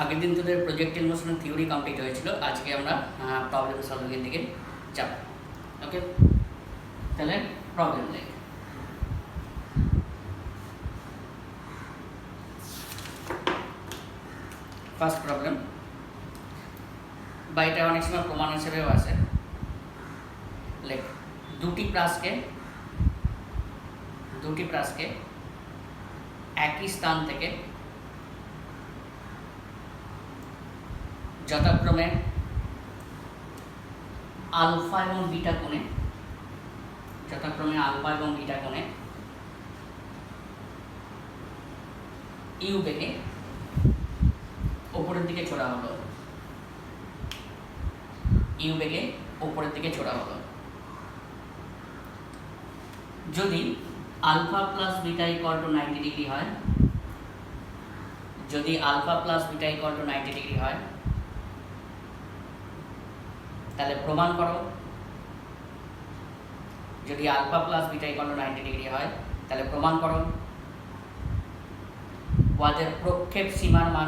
আগের দিন তোদের প্রজেক্ট ইমোশনাল থিওরি কমপ্লিট হয়েছিল। আজকে আমরা প্রবলেম সলভিংয়ের দিকে যাব। ওকে, তাহলে প্রবলেম লেখ। ফার্স্ট প্রবলেম, বা এটা অনেক সময় প্রমাণ হিসেবেও আসে। লেখ, দুটি প্রাসকে একই স্থান থেকে যথাক্রমে আলফা এবং বিটা কোণে ইউ বেগে ওপরের দিকে ছোড়া হলো। যদি alpha plus beta equal to 90 degree হয়, তাহলে প্রমাণ করো। যদি alpha plus beta equal to 90 degree হয় তাহলে প্রমাণ করো ওয়াদের প্রক্ষেপ সীমার মান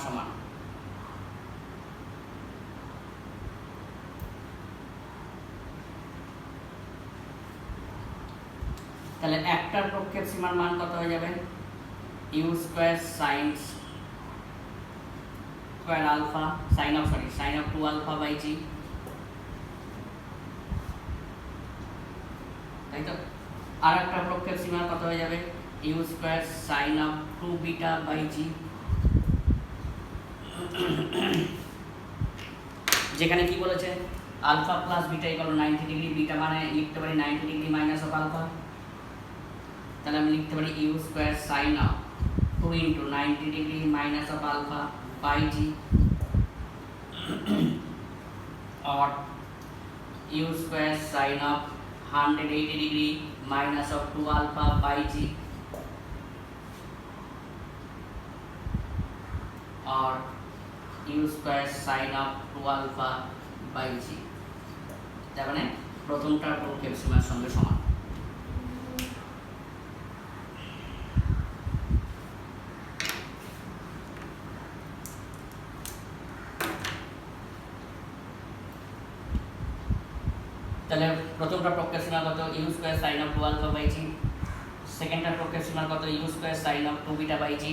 সমান। তাহলে একটার প্রক্ষেপ সীমার মান কত হয়ে যাবে? U square sine square alpha sine of 2 alpha by g, তাই তো। আর একটা প্রক্ষেপ সীমা কত হয়ে যাবে? U square sine of 2 beta by g, যেখানে কি বলেছে alpha plus beta equal 90 degree, beta মানে লিখতে পারি 90 ডিগ্রি মাইনাস অফ আলফা। তাহলে আমি লিখতে পারি u square sine of 2 into 90 degree minus of alpha by g, और u square sin of 180 degree minus of 2 alpha by g, और u square sin of 2 alpha by g। তার মানে প্রথমটার প্রক্ষেপ সীমার সঙ্গে সমান। তাহলে প্রথমটা প্রক্ষেপ সীমা কত? U square sine of 2 alpha by g. সেকেন্ডটার প্রক্ষেপ সীমা কত? U square sine of 2 beta by g,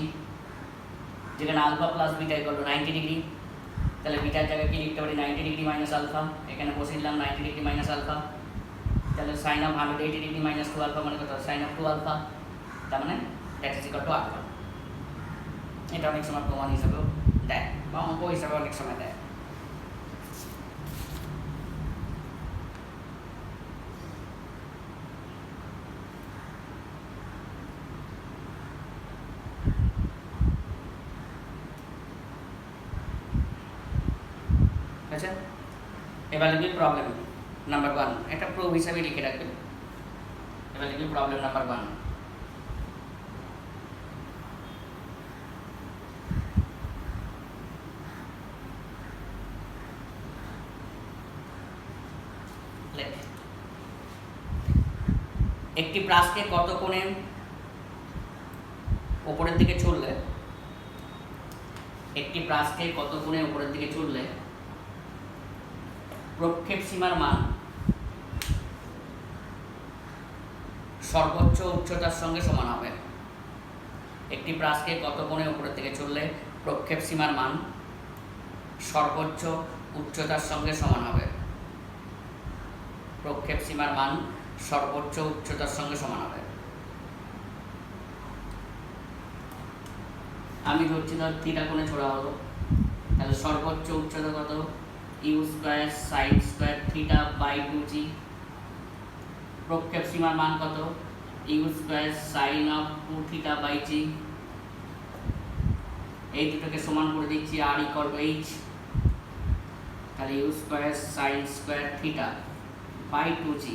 যেখানে alpha plus beta equal to 90 degree. তাহলে বিটার জায়গায় কি লিখতে পারি? 90 ডিগ্রি মাইনাস আলফা, এখানে বসিয়ে দিলাম 90 ডিগ্রি মাইনাস আলফা। তাহলে sine of 180 degree minus 2 alpha মানে কত? সাইন অফ 2 আলফা, তার মানে that is equal to alpha. এটা অনেক সময় প্রমাণ হিসাবেও দেয় বা অঙ্ক হিসাবে অনেক সময় দেয়। আচ্ছা, এবার লিখবি প্রবলেম নাম্বার 1। এটা প্রুফ হিসাবে লিখে রাখবে। এবার লিখবি প্রবলেম নাম্বার 1। একটি প্রাসকে কত কোণে উপরের দিকে ছুড়লে প্রক্ষেপ সীমার মান সর্বোচ্চ উচ্চতার সঙ্গে সমান হবে। একটি প্রাসকে কত কোণে উপরের দিকে ছুড়লে প্রক্ষেপ সীমার মান সর্বোচ্চ উচ্চতার সঙ্গে সমান হবে। আমি ধরছি ধর থিটা কোণে ছোড়া হলো, তাহলে সর্বোচ্চ উচ্চতা কত? U square sine square theta by 2g। প্রক্ষেপ সীমার মান কত? U square sine of 2 theta by g. এই দুটোকে সমান করে দিচ্ছি আর ইকুয়াল টু এইচ। তাহলে u square sine square theta by 2g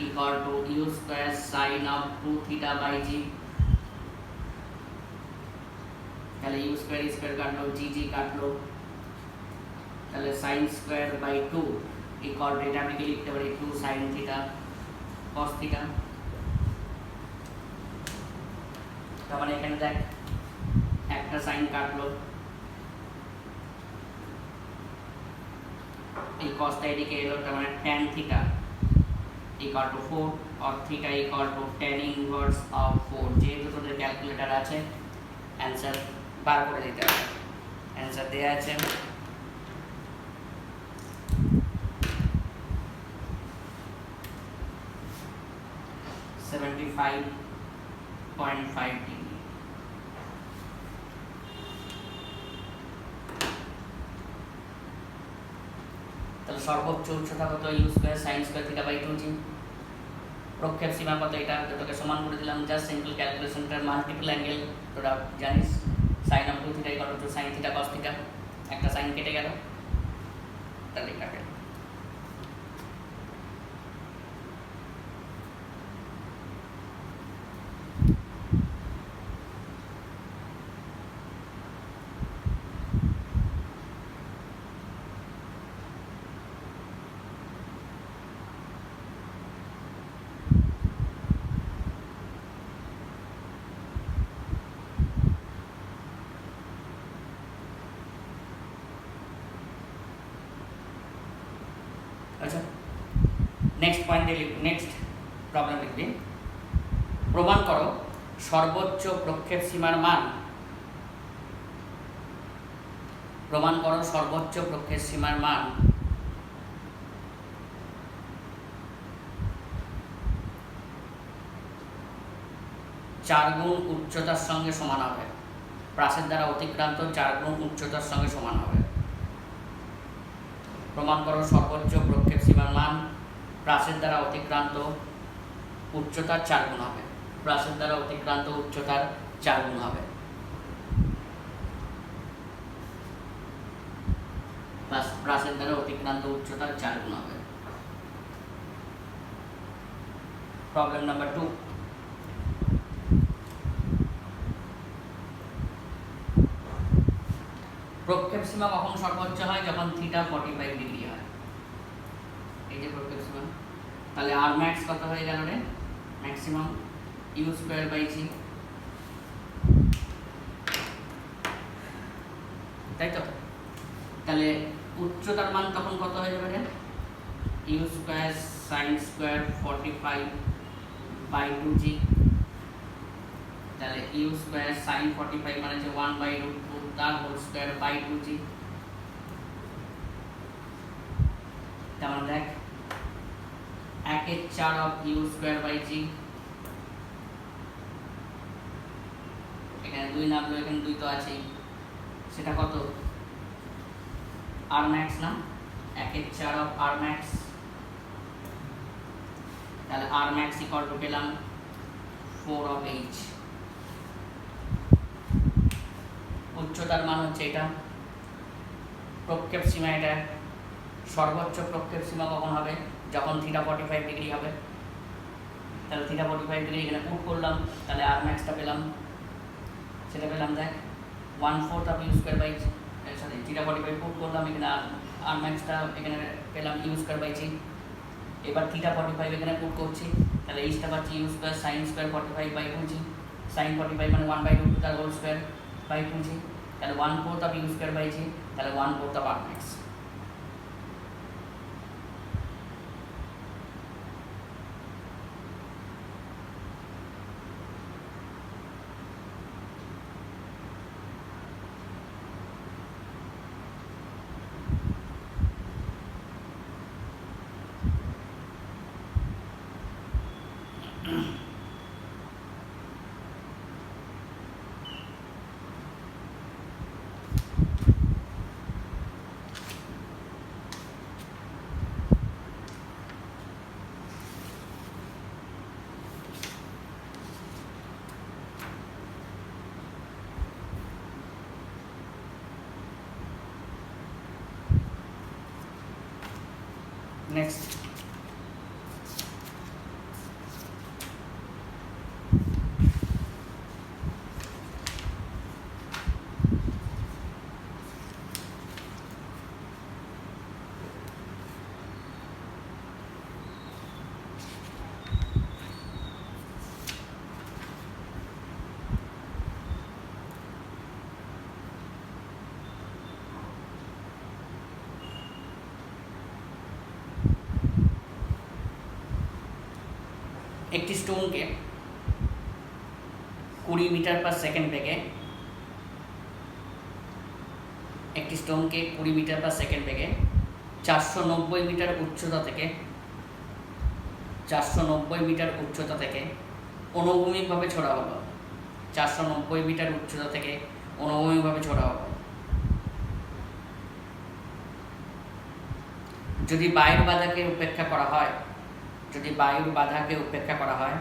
equal to u square sine of 2 theta by g. তাহলে ইউ স্কোয়ার কাটলো, জি কাটলো, তাহলে sine square by 2 equal to এটা আমি কি লিখতে পারি? 2 সাইন থিটা কস থিটা। তার মানে এখানে দেখ একটা সাইন কাটলো, এই কসটা এদিকে এলো, তার মানে tan theta equal two 4 or theta equal two tan inverse of 4। যেহেতু তোদের ক্যালকুলেটর আছে অ্যান্সার বার করে দিতে হবে। অ্যান্সার দেওয়া আছে 75.5 ডিগ্রি। তাহলে সর্বোচ্চ উচ্চতা কত? U square sine square theta by 2g। প্রক্ষেপ সীমা কত? এটা দুটোকে সমান করে দিলাম, জাস্ট সিম্পল ক্যালকুলেশনটার মাল্টিপল অ্যাঙ্গেল তোরা জানিস, sine of 2 theta equal to sine theta cos theta. একটা সাইন কেটে গেল, তাহলে কাটে। আচ্ছা, নেক্সট পয়েন্টে নেক্সট প্রবলেম লিখবি। প্রমাণ করো সর্বোচ্চ প্রক্ষেপ সীমার মান। প্রমাণ করো সর্বোচ্চ প্রক্ষেপ সীমার মান 4 গুণ উচ্চতার সঙ্গে সমান হবে। প্রাসের দ্বারা অতিক্রান্ত 4 গুণ উচ্চতার সঙ্গে সমান হবে। প্রমাণ করো সর্বোচ্চ প্রক্ষেপ সীমার মান প্রাসের দ্বারা অতিক্রান্ত উচ্চতার 4 গুণ হবে। প্রাসের দ্বারা অতিক্রান্ত উচ্চতার 4 গুণ হবে। প্রাসের দ্বারা অতিক্রান্ত উচ্চতার 4 গুণ হবে। Problem number 2। প্রক্ষেপ সীমা কখন সর্বোচ্চ হয়? যখন থিটা 45 ডিগ্রি হয়। এই যে প্রক্ষেপ সীমা, তাহলে আর ম্যাক্স কত হয়ে গেল রে? Maximum you square by g, তাই তো? তাহলে উচ্চতার মান তখন কত হয়ে যাবে রে? U square sine square 45 by 2g। তাহলে ইউ স্কয়ার সাইন 45 মানে যে 1/√2 তার হোল স্কয়ার বাই 2g। তাহলে দেখ 1/4 অফ ইউ স্কয়ার বাই জি। এখানে 2 নামলো, এখানে 2 তো আছেই, সেটা কত? আর ম্যাক্স না, 1/4 অফ আর ম্যাক্স। তাহলে আর ম্যাক্স ইকুয়াল টু পেলাম 4 অফ এইচ। উচ্চতার মান হচ্ছে এটা। প্রক্ষেপ সীমা এটা। সর্বোচ্চ প্রক্ষেপ সীমা কখন হবে? যখন থিটা 45 ডিগ্রি হবে। তাহলে থিটা 45 ডিগ্রি এখানে পুট করলাম, তাহলে আর ম্যাক্সটা পেলাম, সেটা পেলাম দেখ 1/4 of u square by, sorry theta 45 put করলাম, এখানে আর ম্যাক্সটা এখানে পেলাম ইউ স্কয়ার বাই জি। এবার থিটা 45 এখানে পুট করছি, তাহলে এইচটা পাচ্ছি u square sine square 45 by 2g। Sine 45 মানে 1/√2 তার হোল স্কয়ার বাই 2g। তাহলে 1/4 of u square by g, তাহলে 1/4 অফ আর ম্যাক্স। নেক্সট একটি স্টোনকে 20 মিটার পার সেকেন্ড বেগে 490 মিটার উচ্চতা থেকে অনুভূমিকভাবে ছোড়া হলো। 490 মিটার উচ্চতা থেকে অনুভূমিকভাবে ছোড়া হলো। যদি বায়ুর বাধাকে উপেক্ষা করা হয়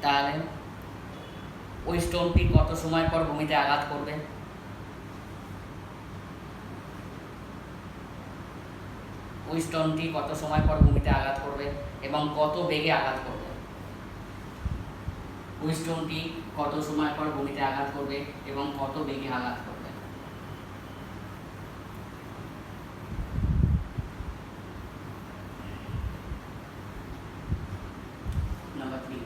তাহলে ওই স্টোনটি কত সময় পর ভূমিতে আঘাত করবে? এবং কত বেগে আঘাত করবে? নাম্বার 3,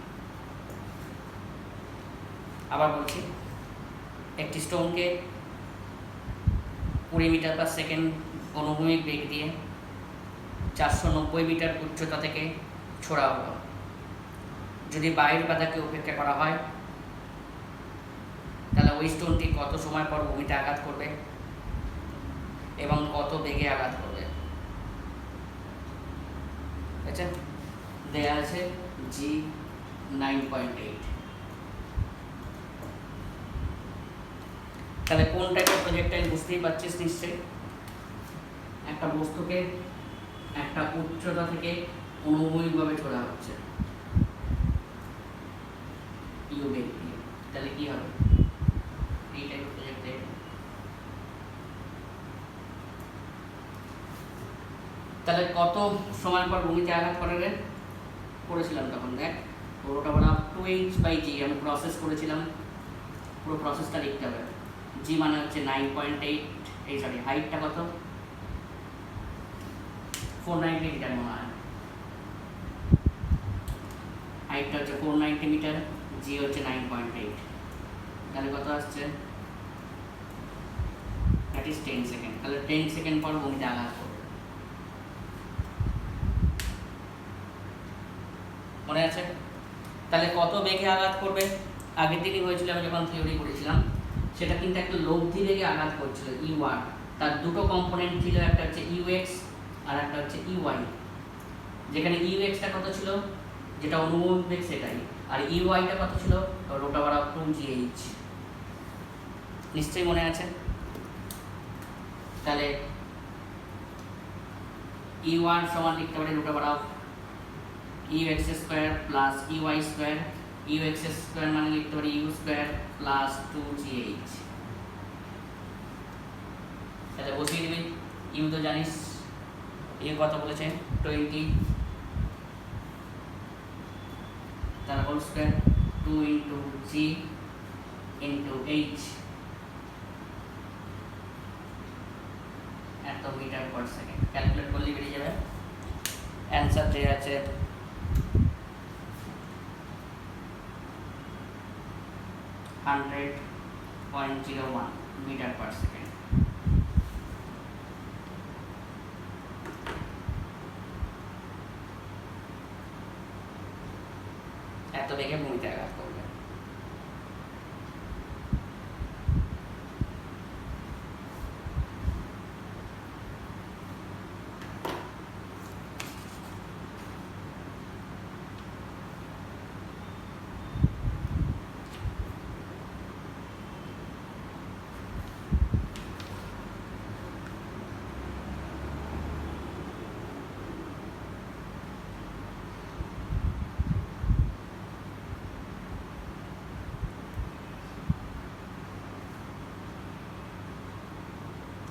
আবার বলছি, একটি স্টোনকে 20 মিটার পার সেকেন্ড অনুভূমিক বেগ দিয়ে 490 মিটার উচ্চতা থেকে ছোড়া হলো। যদি বায়ুর বাধাকে উপেক্ষা করা হয় তাহলে ওই স্টোনটি কত সময় পর ভূমিতে আঘাত করবে এবং কত বেগে আঘাত করবে? আচ্ছা, দেয়া আছে জি 9.8। তাহলে কোন টাইপের প্রজেক্টাইল বুঝতেই পারছিস নিশ্চয়ই। একটা বস্তুকে একটা উচ্চতা থেকে অনুভূমিকভাবে ছোড়া হচ্ছে ইউ বেগ দিয়ে, তাহলে কি হবে? এই টাইপের প্রজেক্টাইল। তাহলে কত সময় পর ভূমিতে আঘাত করেছিলাম তখন দেখ, পুরোটা বলা 2h/g আমি প্রসেস করেছিলাম, পুরো প্রসেসটা লিখতে হবে। জি মানে হচ্ছে 9.8, হাইটটা কত? 490 মিটার মনে হয়। হাইটটা হচ্ছে 490 মিটার, জি হচ্ছে 9.8, তাহলে কত আসছে? That is 10 second. তাহলে 10 সেকেন্ড পর ভূমিতে আঘাত করবে, মনে আছে? তাহলে কত বেগে আঘাত করবে? আগের দিনই হয়েছিল, আমি যখন থিওরি করেছিলাম, সেটা কিন্তু একটা লব্ধি বেগে আঘাত করছিল ইউ1। তার দুটো কম্পোনেন্ট ছিল, একটা হচ্ছে ইউএক্স আর একটা হচ্ছে ইউআই। যেখানে ইউএক্সটা কত ছিল, যেটা অনুভূমিক বেগ সেটাই, আর ইউআইটা কত ছিল, √2gh। নিশ্চয়ই মনে আছে? তাহলে ইউ1 সমান লিখতে পারি √(ux² প্লাস uy²), ux² মানে লিখতে পারি u² প্লাস 2gh। তাহলে বসিয়ে দিবি, ইউ তো জানিস, ইউ কত বলেছে 20, তার হোল স্কয়ার 2 ইন্টু জি ইন্টু এইচ এত মিটার পার সেকেন্ড। ক্যালকুলেট করলে বেরিয়ে যাবে, অ্যান্সার দেওয়া আছে 100.01 মিটার পার সেকেন্ড। এত বেগে ভূমিতে আঘাত করবে।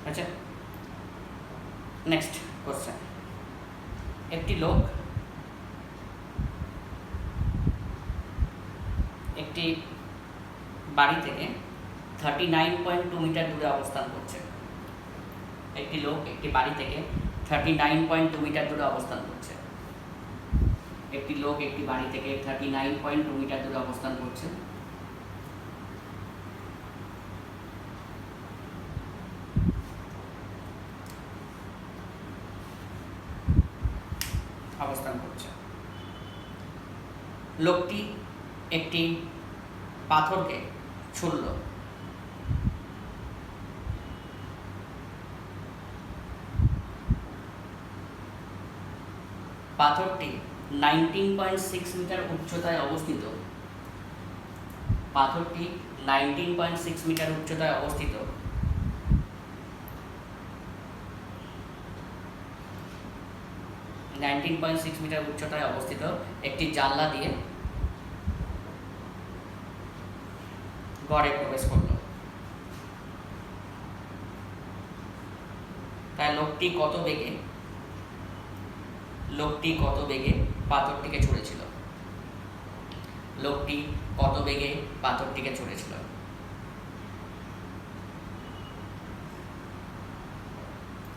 আচ্ছা, নেক্সট কোশ্চেন। একটি লোক একটি বাড়ি থেকে 39.2 মিটার দূরে অবস্থান করছে। একটি লোক একটি বাড়ি থেকে 39.2 মিটার দূরে অবস্থান করছে। একটি লোক একটি বাড়ি থেকে 39.2 মিটার দূরে অবস্থান করছে। লোকটি একটি পাথরকে ছুঁড়ল। পাথরটি 19.6 মিটার উচ্চতায় অবস্থিত। পাথরটি 19.6 মিটার উচ্চতায় অবস্থিত। মিটার উচ্চতায় অবস্থিত একটি জানলা দিয়ে ঘরে প্রবেশ করল। তাই লোকটি কত বেগে পাথরটিকে ছুঁড়েছিল? লোকটি কত বেগে পাথরটিকে ছুঁড়েছিল?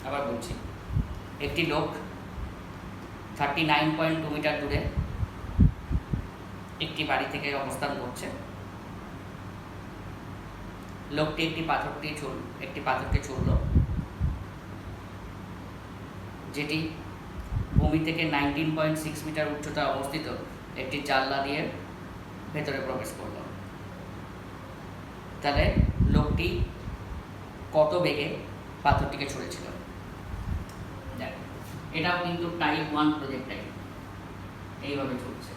আবার বলছি, একটি লোক 39.2 মিটার দূরে একটি বাড়ি থেকে অবস্থান করছে। লোকটি একটি পাথরকে ছুঁড়ল, যেটি ভূমি থেকে 19.6 মিটার উচ্চতায় অবস্থিত একটি জানলা দিয়ে ভেতরে প্রবেশ করল। তাহলে লোকটি কত বেগে পাথরটিকে ছুঁড়েছিল? এটাও কিন্তু টাইপ 1 প্রজেক্টাইল, এইভাবে চলছে।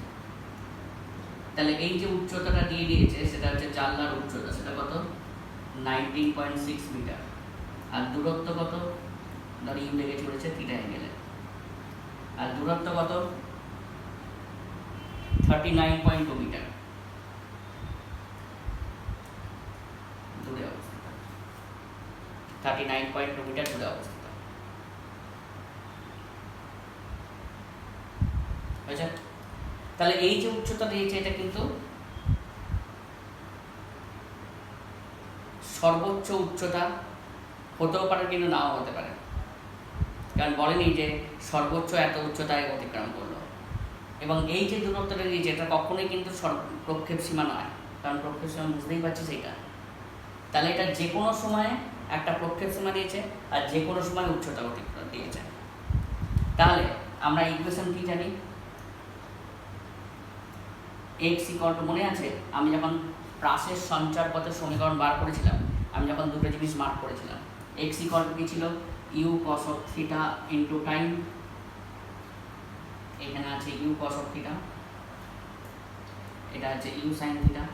তাহলে এই যে উচ্চতাটা দিয়ে দিয়েছে সেটা হচ্ছে জানলার উচ্চতা, সেটা কত? 19.6 মিটার। আর দূরত্ব কত? ধর ইউ বেগে ছুঁড়েছে থিটা অ্যাঙ্গেলে, আর দূরত্ব কত? 39.2 মিটার দূরে অবস্থিত। 39.2 মিটার দূরে অবস্থিত। তাহলে এই যে উচ্চতা দিয়েছে এটা কিন্তু সর্বোচ্চ উচ্চতা হতেও পারে, কিন্তু নাও হতে পারে, কারণ বলেনি যে সর্বোচ্চ এত উচ্চতায় অতিক্রম করলো। এবং এই যে দূরত্বটা দিয়েছে এটা কখনোই কিন্তু প্রক্ষেপ সীমা নয়, কারণ প্রক্ষেপ সীমা বুঝতেই পারছি সেইটা। তাহলে এটা যে কোনো সময়ে একটা প্রক্ষেপ সীমা দিয়েছে আর যে কোনো সময় উচ্চতা অতিক্রম দিয়েছে। তাহলে আমরা ইকুয়েশন কি জানি? x মনে আছে আমি যখন প্রাসের সঞ্চার পথের সমীকরণ বার করেছিলাম, আমি যখন দুটো জিনিস মার্ক করেছিলাম, x কি ছিল? u cos of theta into time, এখানে আছে u cos of theta, এটা আছে u sin theta,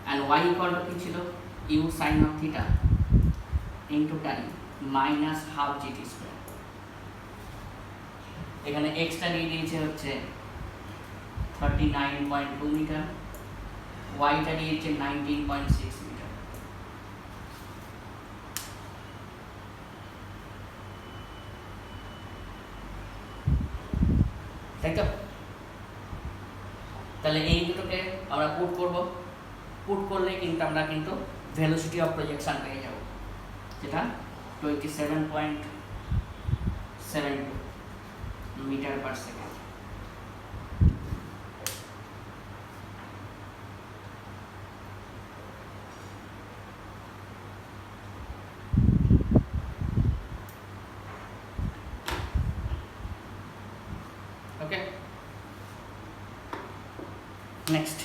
and y কি ছিল? u sin of theta into time minus half gt square। এখানে x টা দিয়ে দিয়েছে হচ্ছে 39.2 মিটার, y টা দিয়েছে 19.6 মিটার। তাই তো? তাহলে এই দুটোকে আমরা পুট করলে কিন্তু আমরা ভেলোসিটি অফ প্রজেকশন পেয়ে যাব, যেটা 27.72 metre per second. Okay, next,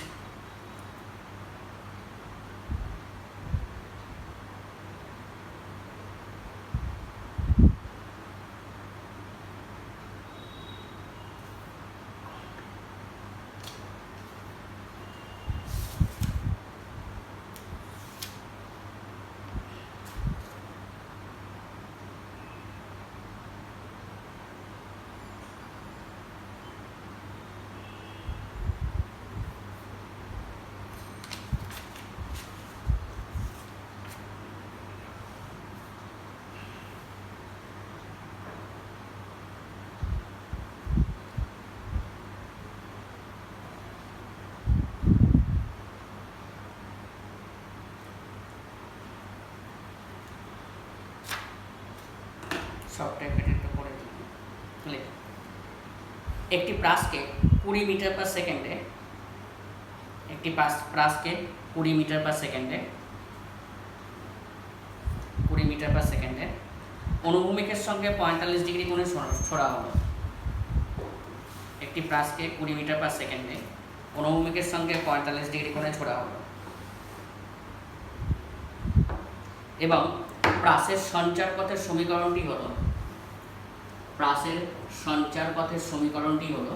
একটি প্রাসকে 20 মিটার পার সেকেন্ডে অনুভূমিকের সঙ্গে 45 ডিগ্রি কোণে ছোড়া হলো একটি প্রাসকে 20 মিটার পার সেকেন্ডে অনুভূমিকের সঙ্গে 45 ডিগ্রি কোণে ছোড়া হলো এবং প্রাসের সঞ্চার পথের সমীকরণটি হলো প্রাসের সঞ্চার পথের সমীকরণটি হলো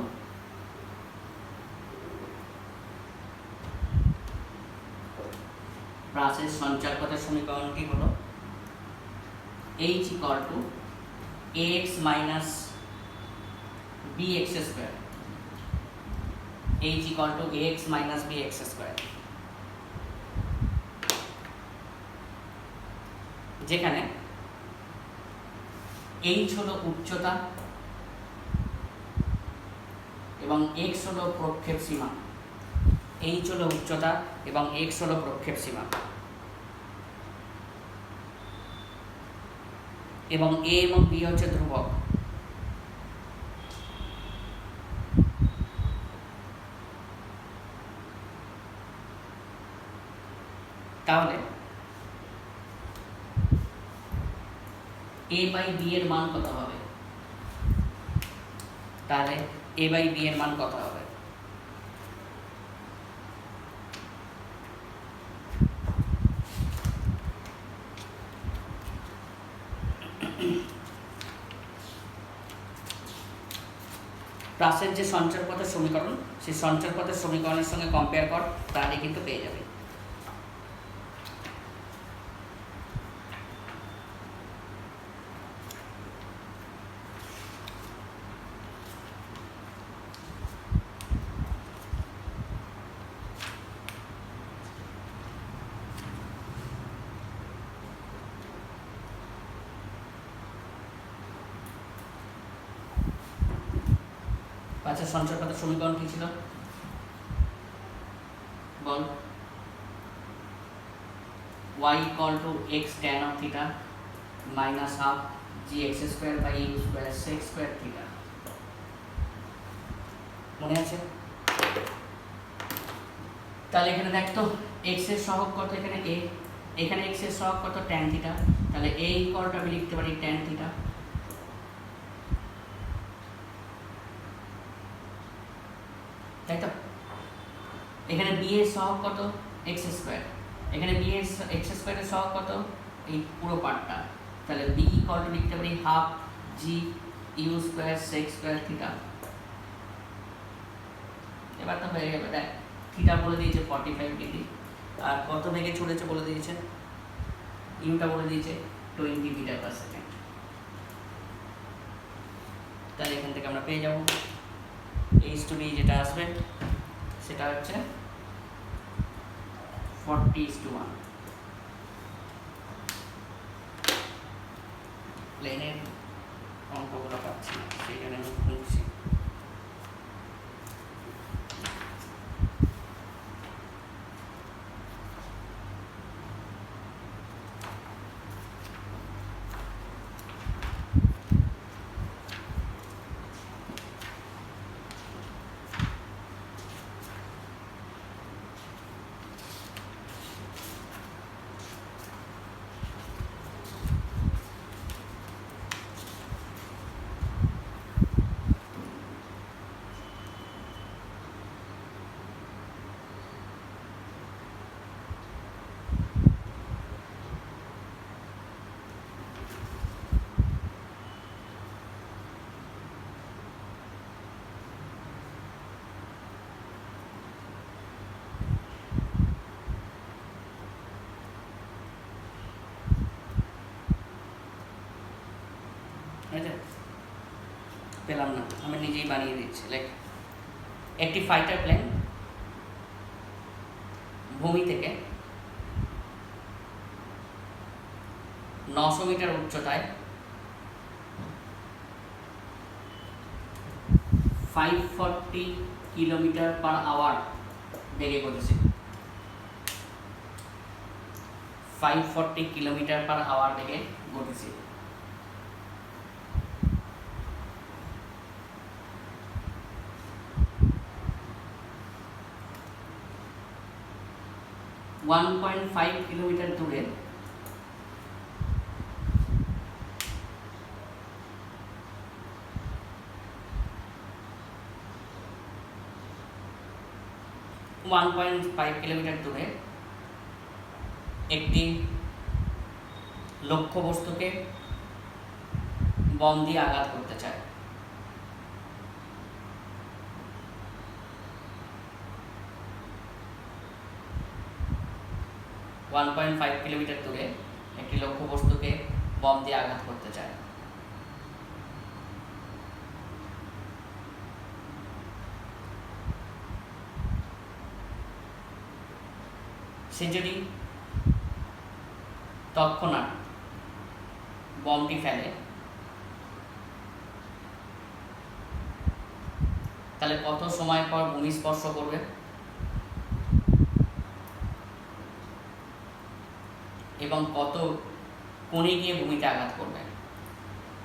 প্রাসের সঞ্চার পথের সমীকরণটি হলো h equal to ax minus bx square h equal to ax minus bx square যেখানে h হলো উচ্চতা এবং x হলো প্রক্ষেপ সীমা h হলো উচ্চতা এবং x হলো প্রক্ষেপ সীমা এবং a এবং b হচ্ছে ধ্রুবক। তাহলে a বাই b এর মান কত হবে? তাহলে a বাই b এর মান কত হবে? প্রাসের যে সঞ্চার পথের সমীকরণ, সেই সঞ্চার পথের সমীকরণের সঙ্গে কম্পেয়ার কর, তাহলে কিন্তু পেয়ে যাবে। আচ্ছা, সঞ্চার পথের সমীকরণ কি ছিল বল? y equal to x tan of theta minus half gx square by u square sec square theta। মনে আছে? তাহলে এখানে দেখ তো x এর সহগ কত, এখানে a, এখানে x এর সহগ কত tan theta, তাহলে a equal to আমি লিখতে পারি tan theta। তাই তো? এখানে b এর সহগ কত x স্কয়ার, এখানে b এর x স্কয়ারের সহগ কত এই পুরো পার্টটা, তাহলে b ইকুয়াল টু লিখতে পারি half g u square sec square theta. এবার তো হয়ে যাবে, দেখ থিটা বলে দিয়েছে 45 ডিগ্রি, আর কত বেগে চলেছে বলে দিয়েছে, ইউটা বলে দিয়েছে 20 মিটার পার সেকেন্ড। তাহলে এখান থেকে আমরা পেয়ে যাব h টু b যেটা আসবে সেটা হচ্ছে 40:1। প্লেনের অঙ্কগুলো পাচ্ছি না, সেই জন্য আমি খুঁজছি। পেলাম না, আমি নিজেই বানিয়ে দিচ্ছি। লাইক একটি ফাইটার প্লেন ভূমি থেকে 900 মিটার উচ্চতায় 540 কিলোমিটার পার আওয়ার বেগে গতিছে। 540 কিলোমিটার পার আওয়ার বেগে গতিছে। 1.5 কিলোমিটার দূরে 1.5 কিলোমিটার দূরে একটি লক্ষ্যবস্তুকে বম দিয়ে আঘাত করতে চায়। ওয়ান পয়েন্ট 5 কিলোমিটার দূরে একটি লক্ষ্যবস্তুকে বম দিয়ে আঘাত করতে চায়। সে যদি তৎক্ষণাৎ বমটি ফেলে তাহলে কত সময় পর ভূমি স্পর্শ করবে এবং কত কোণে গিয়ে ভূমিতে আঘাত করবে,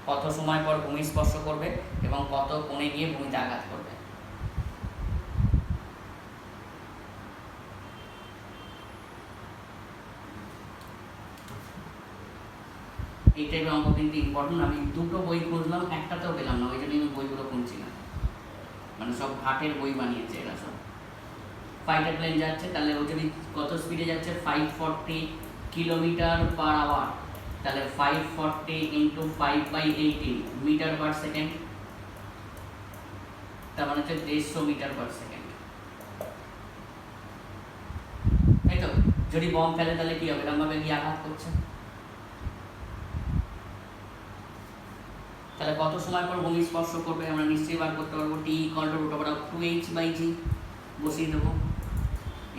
কত সময় পর ভূমি স্পর্শ করবে এবং কত কোণে গিয়ে ভূমিতে আঘাত করবে। এই টাইপের অঙ্ক কিন্তু ইম্পর্টেন্ট। আমি দুটো বই খুঁজলাম, একটাতেও পেলাম না, ওই জন্য আমি বইগুলো খুঁজছি না, মানে সব ঘাটের বই বানিয়েছে এরা সব। ফাইটার প্লেন যাচ্ছে, তাহলে ও যদি কত স্পিডে যাচ্ছে 540 কিলোমিটার পার আওয়ার, তাহলে 540 ইন্টু 5/18 মিটার পার সেকেন্ড, তার মানে হচ্ছে 150 মিটার পার সেকেন্ড, তাই তো? যদি বম ফেলে তাহলে কি হবে? এরকমভাবে গিয়ে আঘাত করছে, তাহলে কত সময় পর ভূমি স্পর্শ করবে আমরা নিশ্চয়ই বার করতে পারবো। টি ইকুয়াল টু √2h/g বসিয়ে দেবো।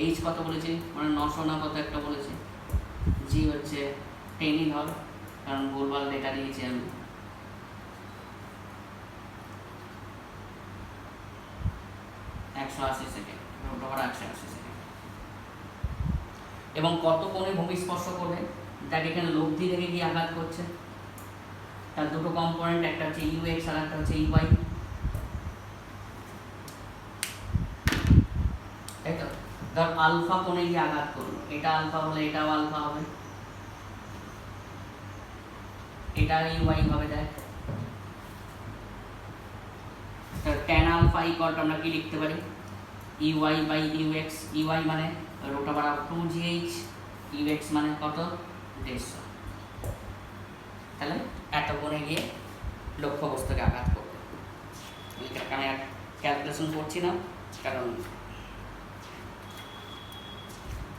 এইচ কত বলেছে, মানে 900 না কত একটা বলেছে, জি হচ্ছে 10ই ধর, কারণ ভুলভাল ডেটা দিয়েছি আমি। Second, √180 second. এবং কত কোণে ভূমি স্পর্শ করবে, তাকে এখানে লব্ধি রেখে গিয়ে আঘাত করছে। তার দুটো কম্পোনেন্ট, একটা হচ্ছে UX আর একটা হচ্ছে EY, তাই তো? ধর আলফা কোণে গিয়ে আঘাত করলো, এটা আলফা হলে এটাও আলফা হবে, এটা EY হবে। দেখ tan আলফা ইকুয়াল টু আমরা কি লিখতে পারি, EY/UX। EY মানে √2gh, UX মানে কত, 150। তাহলে এত কোণে গিয়ে লক্ষ্যবস্তুকে আঘাত করবে। আমি আর ক্যালকুলেশন করছি না, কারণ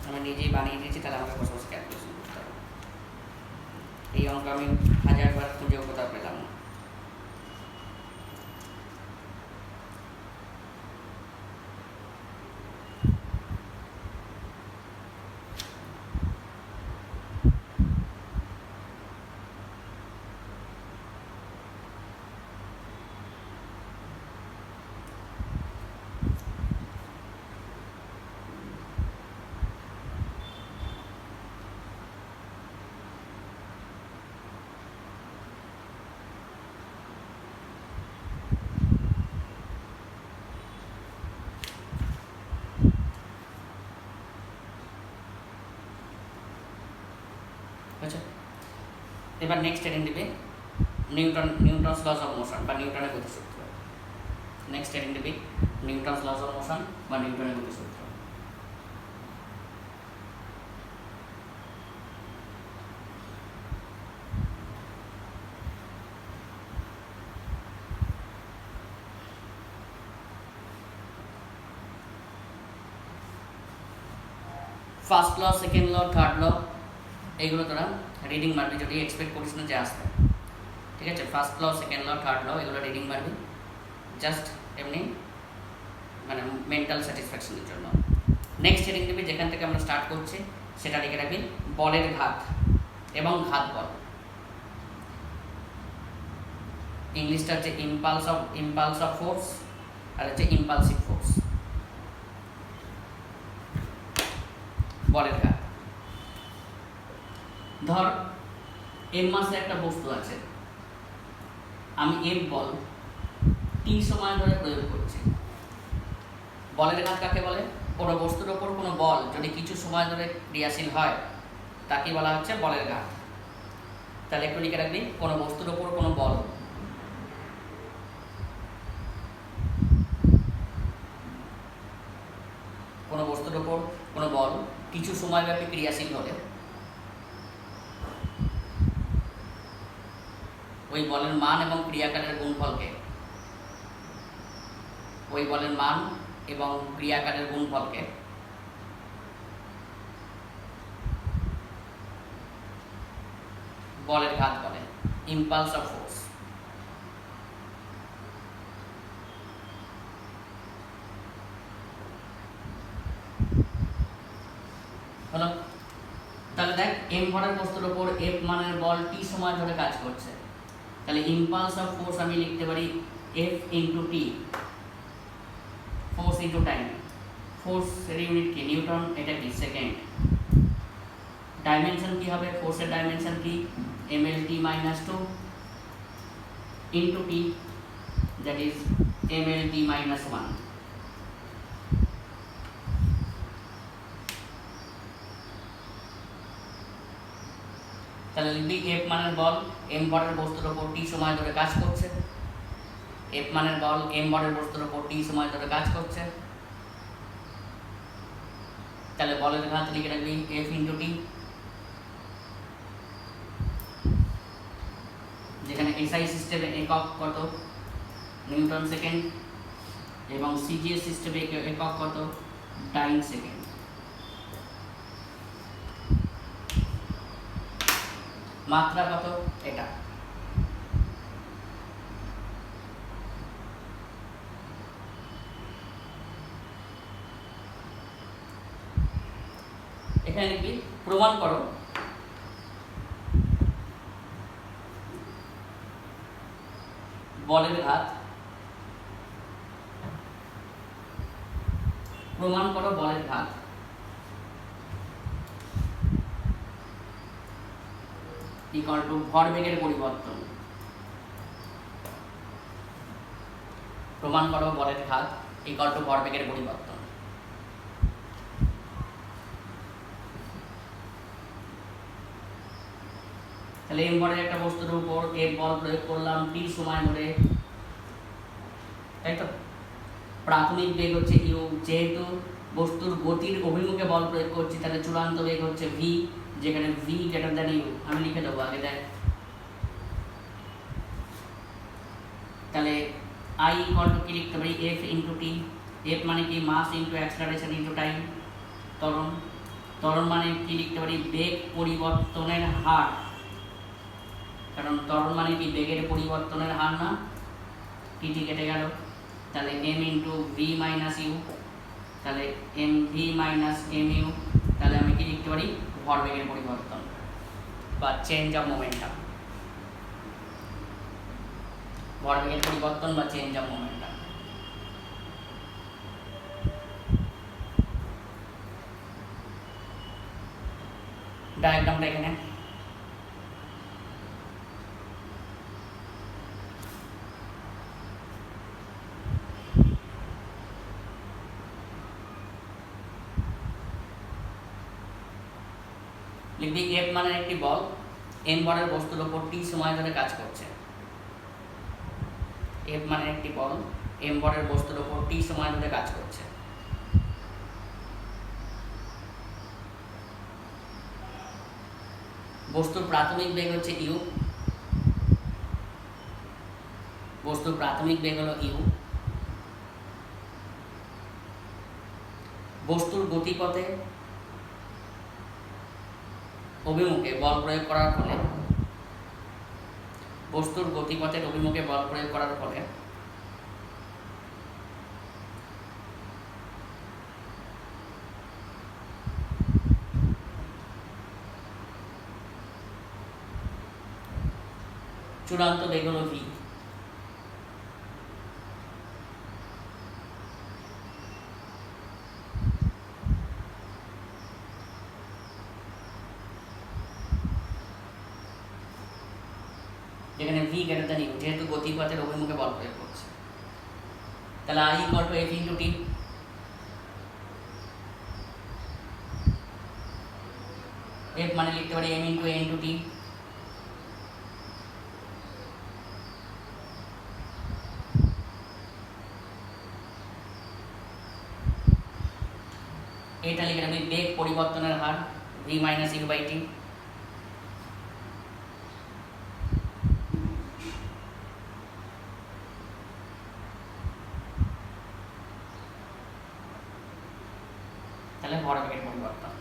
আমি নিজেই বানিয়ে দিয়েছি, তাহলে আমাকে বসে বসে ক্যালকুলেশন করতে হবে। এই অঙ্ক আমি 1000 বার খুঁজেও কোথাও পেলাম না। আচ্ছা, এবার নেক্সট হেডিং দিবে নিউটনস লস অফ মোশন বা নিউটনের গতিসূত্র। নেক্সট হেডিং দিবে নিউটনস লস অফ মোশন বা নিউটনের গতিসূত্র। First law, second law, third law, এইগুলো তোরা রিডিং মারবি যদি এক্সপেক্ট করিস না যে আসবে, ঠিক আছে? First law, second law, third law এগুলো রিডিং মারবি জাস্ট এমনি, মানে মেন্টাল স্যাটিসফ্যাকশনের জন্য। নেক্সট হেডিং দিবি, যেখান থেকে আমরা স্টার্ট করছি সেটা লিখে রাখবি বলের ঘাত এবং ঘাত বল। ইংলিশটা হচ্ছে ইম্পালস অফ ফোর্স আর হচ্ছে ইম্পালসিভ ফোর্স। বলের ঘাত, ধর এম মাসে একটা বস্তু আছে, আমি এফ বল টি সময় ধরে প্রয়োগ করছি। বলের ঘাত কাকে বলে? কোনো বস্তুর ওপর কোনো বল যদি কিছু সময় ধরে ক্রিয়াশীল হয় তাকে বলা হচ্ছে বলের ঘাত। তাহলে একটু লিখে রাখবি, কোনো বস্তুর ওপর কোনো বল কোনো বস্তু সময়ব্যাপী ক্রিয়াশীল হলে ওই বলের মান এবং ক্রিয়াকারের গুণফলকে বলের ঘাত বলে, ইম্পালস অফ ফোর্স। হলো, তাহলে দেখ এম ভরের বস্তুর উপর এফ মানের বল টি সময় ধরে কাজ করছে, তাহলে ইম্পালস অফ ফোর্স আমি লিখতে পারি F into T, force into time. ফোর্সের ইউনিট কি? নিউটন, এটা কি? সেকেন্ড। ডাইমেনশন কি হবে? ফোর্সের ডাইমেনশন কি? mlt minus 2 into t, that is mlt minus 1। তাহলে লিখবি এফ মানের বল এম ভরের বস্তুর উপর টি সময় ধরে কাজ করছে, এফ মানের বল এম ভরের বস্তুর উপর টি সময় ধরে কাজ করছে। তাহলে বলের ঘাত লিখে রাখবি এফ ইন্টু টি, যেখানে এসআই সিস্টেমে একক কত? নিউটন সেকেন্ড, এবং সিজিএস সিস্টেমে একক কত? Time second. মাত্রা কত? এটা। এখানে লিখবি প্রমাণ করো বলের ঘাত, প্রমাণ করো বলের ঘাত ইকুয়াল টু ভরবেগের পরিবর্তন। প্রমাণ করো বলের ঘাত ইকুয়াল টু ভরবেগের পরিবর্তন। তাহলে এম ভরের একটা বস্তুর উপর এফ বল প্রয়োগ করলাম টি সময় ধরে, তাই তো? প্রাথমিক বেগ হচ্ছে ইউ, যেহেতু বস্তুর গতির অভিমুখে বল প্রয়োগ করছি তাহলে চূড়ান্ত বেগ হচ্ছে ভি, যেখানে ভি গ্রেটার দ্যান ইউ। আমি লিখে দেবো আগে, দেখ। তাহলে আই ইকুয়াল টু কি লিখতে পারি? F into T. এফ মানে কি? Mass into acceleration into time, ত্বরণ। ত্বরণ মানে কি লিখতে পারি? বেগ পরিবর্তনের হার, কারণ ত্বরণ মানে কি? বেগের পরিবর্তনের হার না? টি কেটে গেল, তাহলে m into v minus u, তাহলে m v minus m u. তাহলে আমি কি লিখতে পারি? ভরবেগের পরিবর্তন বা চেঞ্জ অফ মোমেন্টাম। ভরবেগের পরিবর্তন বা চেঞ্জ অফ মোমেন্টাম। ডায়াগ্রামটা এখানে। লিখবি এফ মানে একটি বল এম ভরের বস্তুর উপর টি সময় ধরে কাজ করছে। এফ মানে একটি বল এম ভরের বস্তুর উপর টি সময় ধরে কাজ করছে। বস্তুর প্রাথমিক বেগ হচ্ছে ইউ, বস্তুর প্রাথমিক বেগ হলো ইউ। বস্তুর গতিপথে অভিমুখে বল প্রয়োগ করার ফলে, বস্তুর গতিপথের অভিমুখে বল প্রয়োগ করার ফলে চূড়ান্ত বেগ হলো ভি। যেখানে ভি গ্রেটার দ্যান ইউ, যেহেতু গতিপথের অভিমুখে বল প্রয়োগ করছে। তাহলে I equal to F into T. F মানে লিখতে পারি এম ইন্টু এ ইন্টু টি। এটা লিখে রাখবি বেগ পরিবর্তনের হার V minus you by T. তাহলে ভরবেগের পরিবর্তন।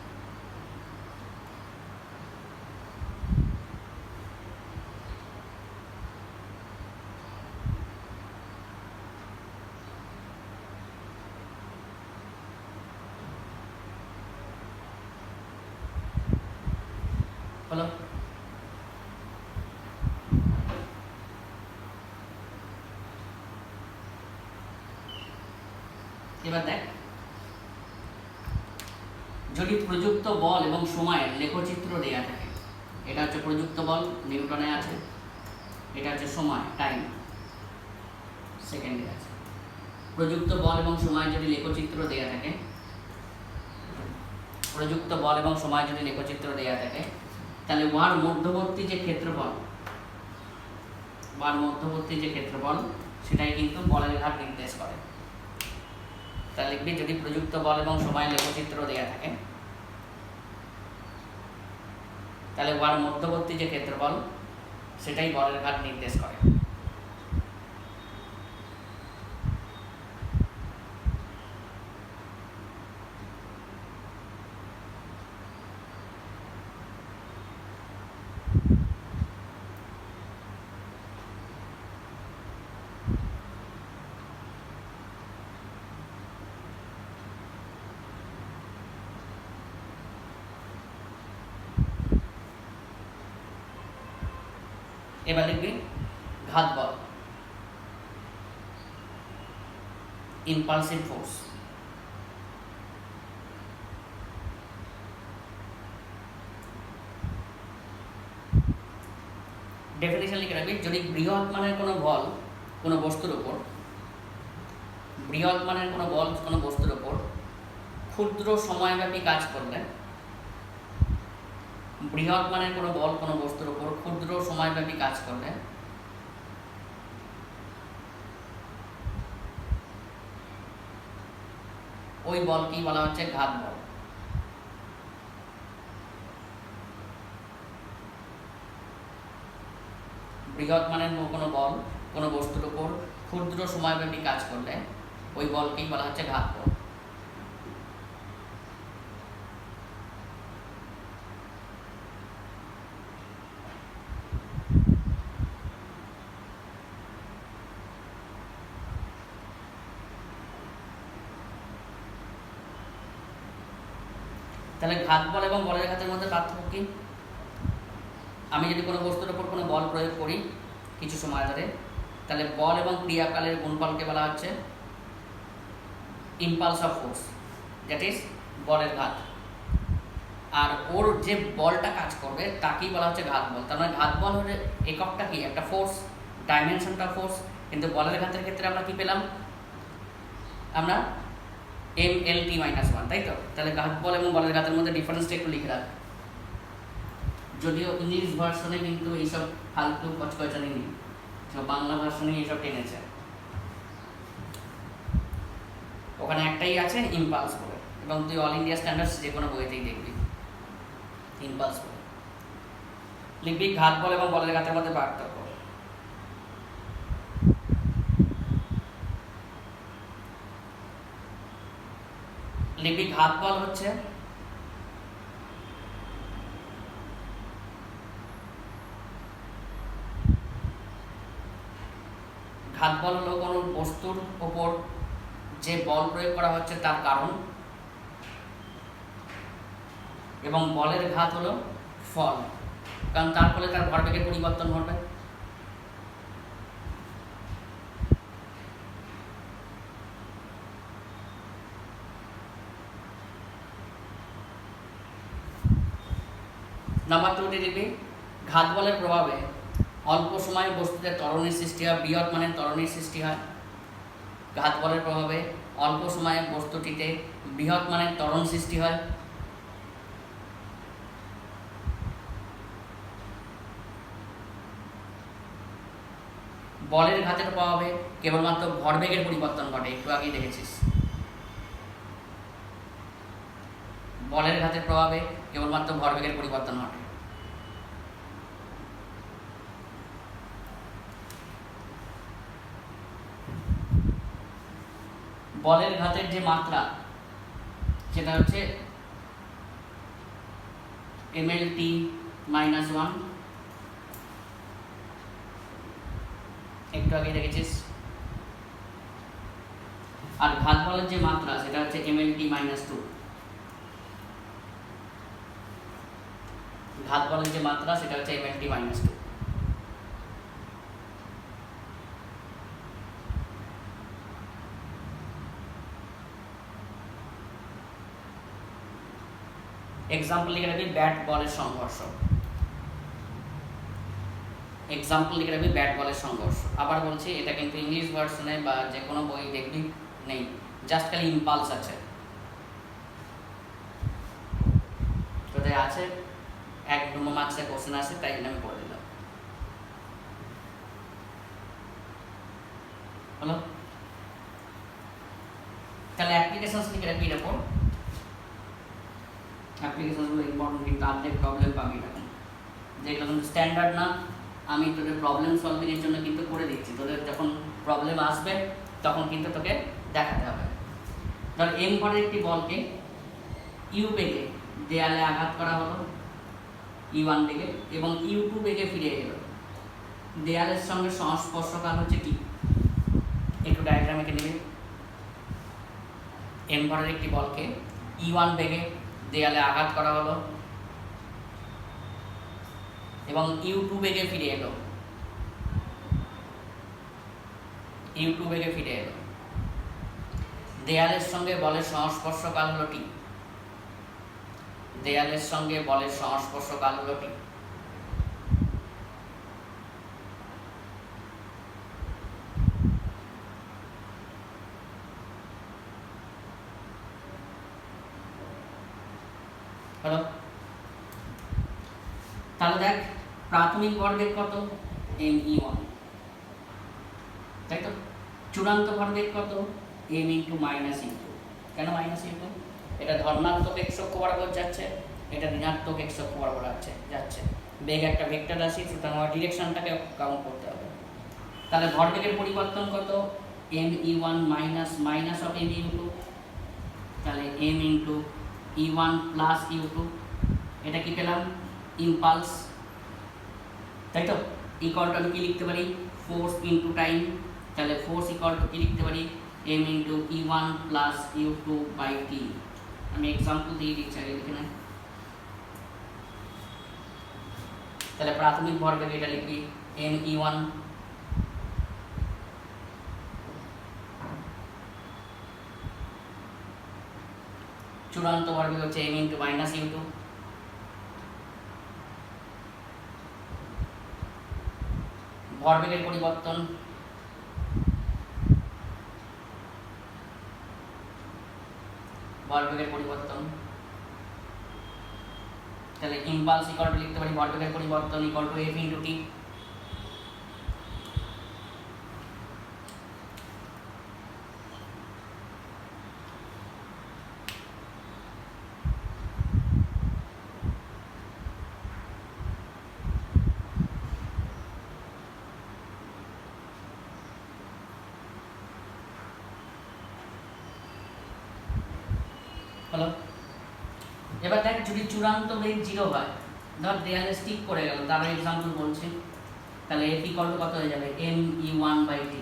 হলো এবার দেখ, যদি প্রযুক্ত বল এবং সময়ের লেখচিত্র দেয়া থাকে, এটা হচ্ছে প্রযুক্ত বল নিউটনে আছে, এটা হচ্ছে সময় টাইম সেকেন্ডে আছে। প্রযুক্ত বল এবং সময় যদি লেখচিত্র দেয়া থাকে, প্রযুক্ত বল এবং সময় যদি লেখচিত্র দেয়া থাকে, তাহলে উহার মধ্যবর্তী যে ক্ষেত্রফল, সেটাই কিন্তু বলের ঘাত নির্দেশ করে। তাহলে লিখবি যদি প্রযুক্ত বল এবং সময় লেখচিত্র দেয়া থাকে, তাহলে উহার মধ্যবর্তী যে ক্ষেত্রফল সেটাই বলের ঘাত নির্দেশ করে। এবার লিখবি ঘাত বল, ইম্পালসিভ ফোর্স। ডেফিনিশন লিখে রাখবি, যদি বৃহৎ মানের কোনো বল কোনো বস্তুর উপর, বৃহৎ মানের কোনো বল কোনো বস্তুর উপর ক্ষুদ্র সময়ব্যাপী কাজ করলে, বৃহৎ মানের কোনো বল কোনো বস্তুর উপর ক্ষুদ্র সময়ব্যাপী কাজ করলে ওই বলকেই বলা হচ্ছে ঘাত বল। বৃহৎ মানের কোনো বল কোনো বস্তুর উপর ক্ষুদ্র সময়ব্যাপী কাজ করলে ওই বলকেই বলা হচ্ছে ঘাত বল। তাহলে ঘাত বল এবং বলের ঘাতের মধ্যে পার্থক্য কি? আমি যদি কোনো বস্তুর উপর কোনো বল প্রয়োগ করি কিছু সময় ধরে, তাহলে বল এবং ক্রিয়াকালের গুণফলকে বলা হচ্ছে impulse of force, that is বলের ঘাত। আর ওর যে বলটা কাজ করবে তাকেই বলা হচ্ছে ঘাত বল। তার মানে ঘাত বল হলে এককটা কি, একটা ফোর্স, ডাইমেনশনটা ফোর্স। কিন্তু বলের ঘাতের ক্ষেত্রে আমরা কি পেলাম, আমরা mLt-1, তাই তো? তাহলে ঘাত বল এবং বলের ঘাতের মধ্যে ডিফারেন্সটা একটু লিখে রাখ। যদিও ইংলিশ ভার্সনে কিন্তু এইসব ফালতু কচকচানি নেই, বাংলা ভার্সনে এইসব টেনেছে। ওখানে একটাই আছে ইম্পালস বলে, এবং তুই অল ইন্ডিয়া স্ট্যান্ডার্ডস যে কোনো বইতেই দেখবি ইম্পালস বলে। লিখবি ঘাত বল এবং বলের ঘাতের মধ্যে পার্থক্য। লিখবি ঘাত বল হচ্ছে ঘাত বল হলো কোনো বস্তুর উপর যে বল প্রয়োগ করা হচ্ছে তার কারণ, এবং বলের ঘাত হলো ফল, কারণ তার ফলে তার ভরবেগের পরিবর্তন ঘটবে। নাম্বার 2 লিখবি ঘাত বলের প্রভাবে অল্প সময়ে বস্তুতে ত্বরণের সৃষ্টি হয়, বৃহৎ মানের ত্বরণের সৃষ্টি হয়। ঘাত বলের প্রভাবে অল্প সময়ে বস্তুটিতে বৃহৎ মানের ত্বরণ সৃষ্টি হয়। বলের ঘাতের প্রভাবে কেবলমাত্র ভরবেগের পরিবর্তন ঘটে, একটু আগেই দেখেছিস। বলের ঘাতের প্রভাবে কেবলমাত্র ভরবেগের পরিবর্তন ঘটে। বলের ঘাতের যে মাত্রা সেটা হচ্ছে mlt-1, একটু আগে দেখেছিস। আর ঘাত বলের যে মাত্রা সেটা হচ্ছে mlt-2। ঘাত বলের যে মাত্রা সেটা হচ্ছে mlt-2। एग्जाम्पल लिखे रखबी बैट बॉलेर संघर्ष। एग्जाम्पल लिखे रखबी बैट बॉलेर संघर्ष। आबार बोलছি এটা কিন্তু इंग्लिश ভার্সনে বা যে কোনো বই দেখবি নেই, জাস্ট খালি ইম্পালস আছে। তোদের আছে এক নম্বর মার্কসের কোশ্চেন আছে, তাই আমি বলে দিলাম। হলো তাহলে অ্যাপ্লিকেশনস লিখে রাখবি এরপর। অ্যাপ্লিকেশনসগুলো ইম্পর্টেন্ট, কিন্তু অর্ধেক প্রবলেম পাবি না, যেগুলো কিন্তু স্ট্যান্ডার্ড না। আমি তোদের প্রবলেম সলভিংয়ের জন্য কিন্তু করে দিচ্ছি, তোদের যখন প্রবলেম আসবে তখন কিন্তু তোকে দেখাতে হবে। ধর এম ভরের একটি বলকে ইউ বেগে দেয়ালে আঘাত করা হলো E1 বেগে এবং U2 বেগে ফিরে এলো। দেয়ালের সঙ্গে সংস্পর্শকাল হচ্ছে টি। একটু ডায়াগ্রাম এঁকে নেবে। এম ভরের একটি বলকে E1 বেগে দেয়ালে আঘাত করা হলো এবং U2 বেগে ফিরে এলো। U2 বেগে ফিরে এলো। দেয়ালের সঙ্গে বলের সংস্পর্শকাল হলো টি। দেয়ালের সঙ্গে বলের সংস্পর্শকাল হলো টি। হলো তাহলে দেখ প্রাথমিক ভরবেগ কত me1, তাই তো। চূড়ান্ত ভরবেগ কত m * -u2। কেন -u2? এটা ধনাত্মক x অক্ষ বরাবর যাচ্ছে, এটা ঋণাত্মক x অক্ষ বরাবর যাচ্ছে। বেগ একটা ভেক্টর রাশি, সুতরাং আমার ডিরেকশনটাকে কাউন্ট করতে হবে। তাহলে ভরবেগের পরিবর্তন কত me1 মাইনাস অফ me2, তাহলে m * E1 + U2। এটা কি পেলাম? ইম্পালস, তাই তো। ইকুয়াল টু আমি কি লিখতে পারি? Force into time. তাহলে ফোর্স ইকুয়াল টু কি লিখতে পারি? m * E1 + U2/t। আমি एग्जांपल দিয়ে দিচ্ছি, আগে লিখে নাও। তাহলে প্রাথমিক ভরবেগ এটা লিখবি me1 চূড়ান্ত ভরবেগ হচ্ছে m * -u2। ভরবেগের পরিবর্তন তাহলে ইম্পালস ইকুয়াল টু লিখতে পারি ভরবেগের পরিবর্তন ইকুয়াল টু f * t। হলো এবার দেখ যদি চূড়ান্ত বেগ 0 হয়, ধর দেয়ালে স্টিক করে গেল, তার एग्जांपल বলছি, তাহলে f = কত হয়ে যাবে me1/t।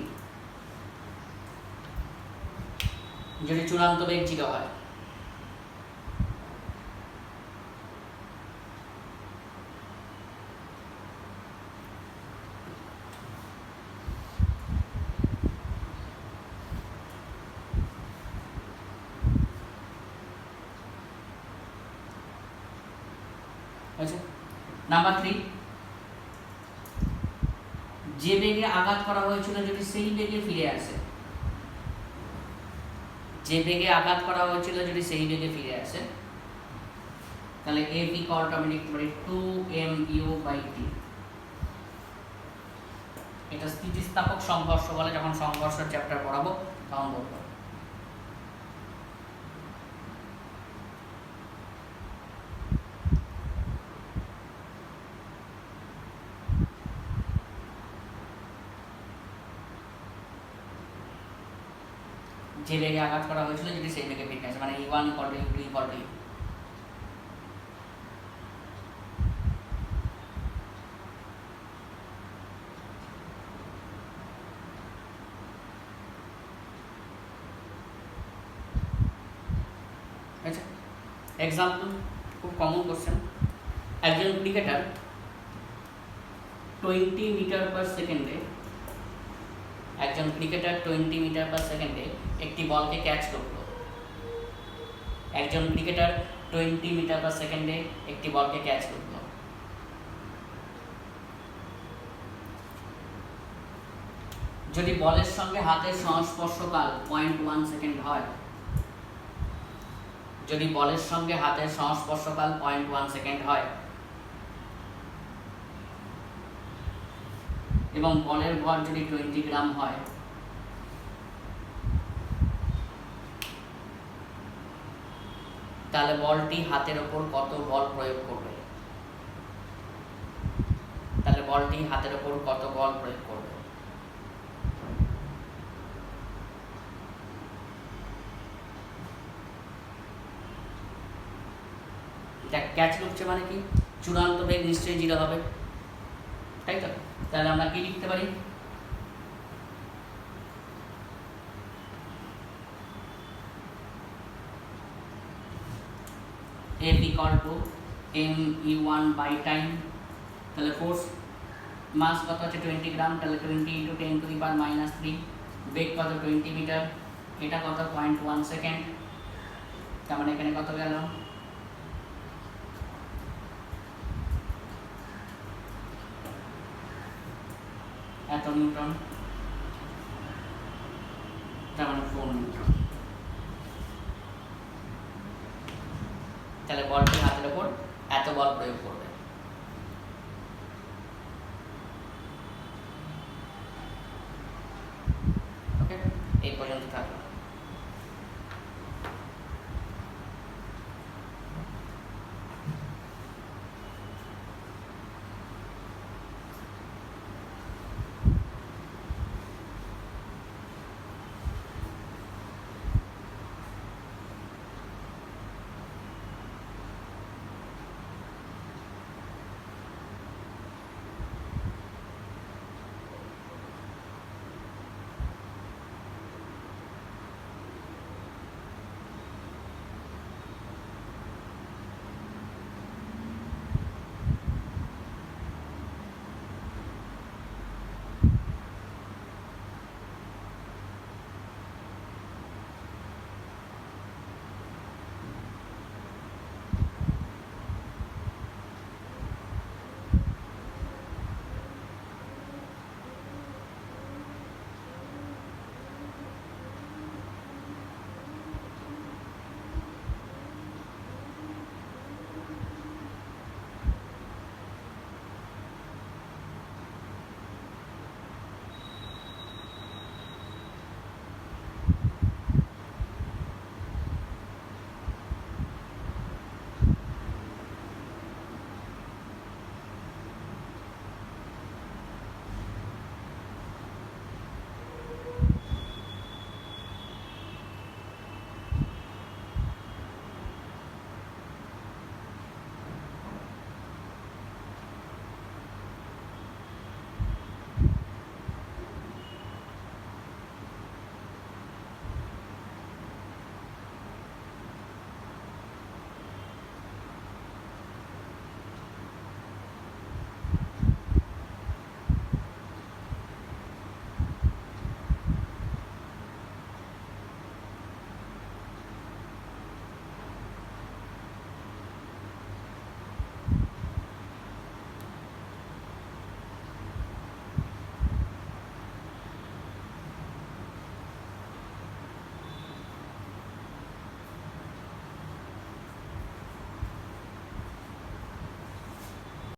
যদি চূড়ান্ত বেগ 0 হয়। নাম্বার 3, যে বেগে আঘাত করা হয়েছিল যদি সেই বেগে ফিরে আসে। যে বেগে আঘাত করা হয়েছিল যদি সেই বেগে ফিরে আসে, তাহলে f = আমি লিখতে পারি 2mu/t। এটা স্থিতিস্থাপক সংঘর্ষ বলে, যখন সংঘর্ষের চ্যাপ্টার পড়াবো তখন বলবো। যে বেগে আঘাত করা হয়েছিল যদি সেই বেগে ফিরে আসে, মানে E1 equal to U2 equal to আচ্ছা এক্সাম্পল, খুব কমন কোশ্চেন। একজন ক্রিকেটার 20 মিটার পার সেকেন্ডে একটি বলকে ক্যাচ করলো। একজন ক্রিকেটার 20 মিটার পার সেকেন্ডে একটি বলকে ক্যাচ করলো। যদি বলের সঙ্গে হাতের সংস্পর্শকাল 0.1 সেকেন্ড হয়, যদি বলের সঙ্গে হাতের সংস্পর্শকাল 0.1 সেকেন্ড হয় এবং বলের ভর যদি 20 গ্রাম হয়, তাহলে বলটি হাতের ওপর কত বল প্রয়োগ করবে? ক্যাচ করছে মানে কি চূড়ান্ত বেগ নিশ্চয়ই 0 হবে, তাই তো? তাহলে আমরা কি লিখতে পারি? F equal to mE1 by time, তাহলে ফোর্স মাস কত আছে 20 গ্রাম, তাহলে 20 × 10⁻³ বেগ কত 20 মিটার, এটা কত 0.1 সেকেন্ড, তার মানে এখানে কত গেল এত নিউটন, তার মানে 4 নিউটন। তাহলে বলটি হাতের ওপর এত বল প্রয়োগ করবে। ওকে, এই পর্যন্ত থাকবে।